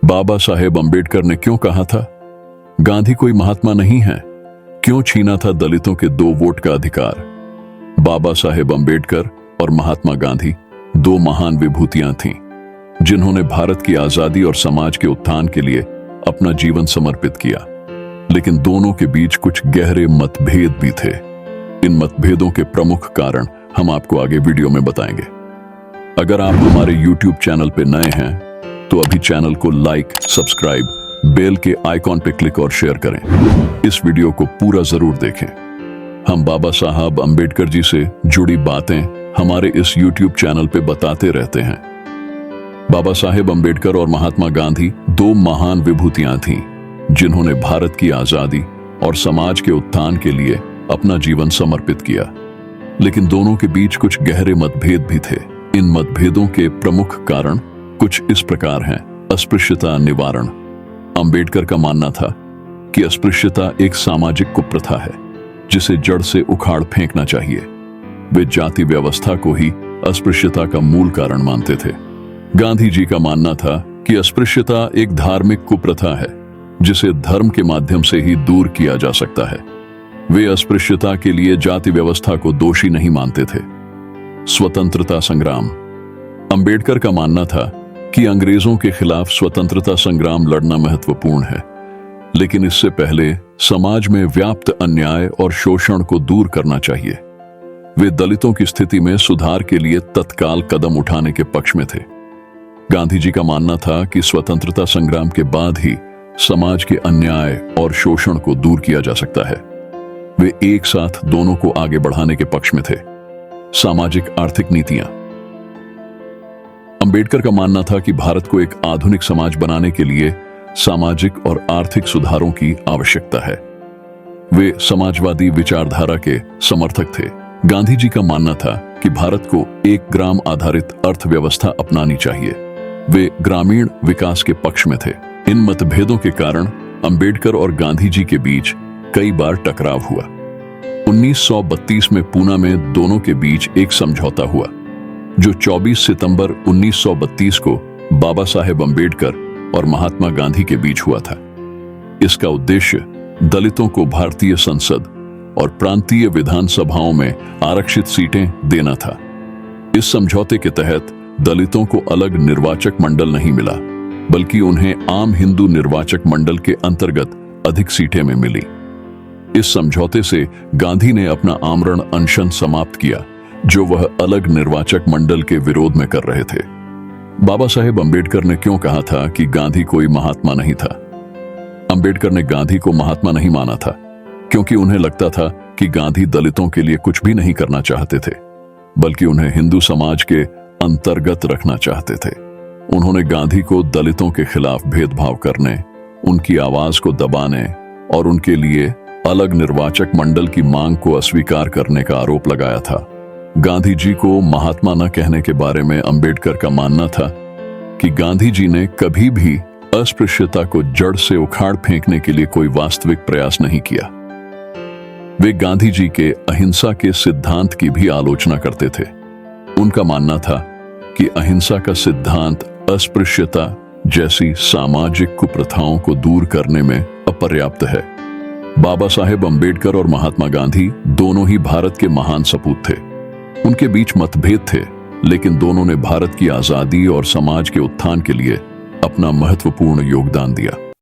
बाबा साहेब अम्बेडकर ने क्यों कहा था, गांधी कोई महात्मा नहीं है? क्यों छीना था दलितों के 2 वोट का अधिकार? बाबा साहेब अम्बेडकर और महात्मा गांधी 2 महान विभूतियां थीं, जिन्होंने भारत की आजादी और समाज के उत्थान के लिए अपना जीवन समर्पित किया। लेकिन दोनों के बीच कुछ गहरे मतभेद भी थे। इन मतभेदों के प्रमुख कारण हम आपको आगे वीडियो में बताएंगे। अगर आप हमारे YouTube चैनल पे नए हैं तो अभी चैनल को लाइक, सब्सक्राइब, बेल के आइकॉन पे क्लिक और शेयर करें। इस वीडियो को पूरा जरूर देखें। हम बाबा साहब अम्बेडकर जी से जुड़ी बातें हमारे इस YouTube चैनल पे बताते रहते हैं। बाबा साहेब अम्बेडकर और महात्मा गांधी 2 महान विभूतियां थीं, जिन्होंने भारत की आजादी और समाज के उत्थान के लिए अपना जीवन समर्पित किया। लेकिन दोनों के बीच कुछ गहरे मतभेद भी थे। इन मतभेदों के प्रमुख कारण कुछ इस प्रकार हैं। अस्पृश्यता निवारण। अम्बेडकर का मानना था कि अस्पृश्यता एक सामाजिक कुप्रथा है, जिसे जड़ से उखाड़ फेंकना चाहिए। वे जाति व्यवस्था को ही अस्पृश्यता का मूल कारण मानते थे। गांधी जी का मानना था कि अस्पृश्यता एक धार्मिक कुप्रथा है, जिसे धर्म के माध्यम से ही दूर किया जा सकता है। वे अस्पृश्यता के लिए जाति व्यवस्था को दोषी नहीं मानते थे। स्वतंत्रता संग्राम। अम्बेडकर का मानना था कि अंग्रेजों के खिलाफ स्वतंत्रता संग्राम लड़ना महत्वपूर्ण है, लेकिन इससे पहले समाज में व्याप्त अन्याय और शोषण को दूर करना चाहिए। वे दलितों की स्थिति में सुधार के लिए तत्काल कदम उठाने के पक्ष में थे। गांधी जी का मानना था कि स्वतंत्रता संग्राम के बाद ही समाज के अन्याय और शोषण को दूर किया जा सकता है। वे एक साथ दोनों को आगे बढ़ाने के पक्ष में थे। सामाजिक आर्थिक नीतियां। अम्बेडकर का मानना था कि भारत को एक आधुनिक समाज बनाने के लिए सामाजिक और आर्थिक सुधारों की आवश्यकता है। वे समाजवादी विचारधारा के समर्थक थे। गांधी जी का मानना था कि भारत को एक ग्राम आधारित अर्थव्यवस्था अपनानी चाहिए। वे ग्रामीण विकास के पक्ष में थे। इन मतभेदों के कारण अम्बेडकर और गांधी जी के बीच कई बार टकराव हुआ। 1932 में पूना में दोनों के बीच एक समझौता हुआ, जो 24 सितंबर 1932 को बाबा साहेब अम्बेडकर और महात्मा गांधी के बीच हुआ था। इसका उद्देश्य दलितों को भारतीय संसद और प्रांतीय विधानसभाओं में आरक्षित सीटें देना था। इस समझौते के तहत दलितों को अलग निर्वाचक मंडल नहीं मिला, बल्कि उन्हें आम हिंदू निर्वाचक मंडल के अंतर्गत अधिक सीटें में मिली। इस समझौते से गांधी ने अपना आमरण अनशन समाप्त किया, जो वह अलग निर्वाचक मंडल के विरोध में कर रहे थे। बाबा साहेब अम्बेडकर ने क्यों कहा था कि गांधी कोई महात्मा नहीं था? अम्बेडकर ने गांधी को महात्मा नहीं माना था, क्योंकि उन्हें लगता था कि गांधी दलितों के लिए कुछ भी नहीं करना चाहते थे, बल्कि उन्हें हिंदू समाज के अंतर्गत रखना चाहते थे। उन्होंने गांधी को दलितों के खिलाफ भेदभाव करने, उनकी आवाज को दबाने और उनके लिए अलग निर्वाचक मंडल की मांग को अस्वीकार करने का आरोप लगाया था। गांधी जी को महात्मा न कहने के बारे में अम्बेडकर का मानना था कि गांधी जी ने कभी भी अस्पृश्यता को जड़ से उखाड़ फेंकने के लिए कोई वास्तविक प्रयास नहीं किया। वे गांधी जी के अहिंसा के सिद्धांत की भी आलोचना करते थे। उनका मानना था कि अहिंसा का सिद्धांत अस्पृश्यता जैसी सामाजिक कुप्रथाओं को दूर करने में अपर्याप्त है। बाबा साहेब अम्बेडकर और महात्मा गांधी दोनों ही भारत के महान सपूत थे। उनके बीच मतभेद थे, लेकिन दोनों ने भारत की आजादी और समाज के उत्थान के लिए अपना महत्वपूर्ण योगदान दिया।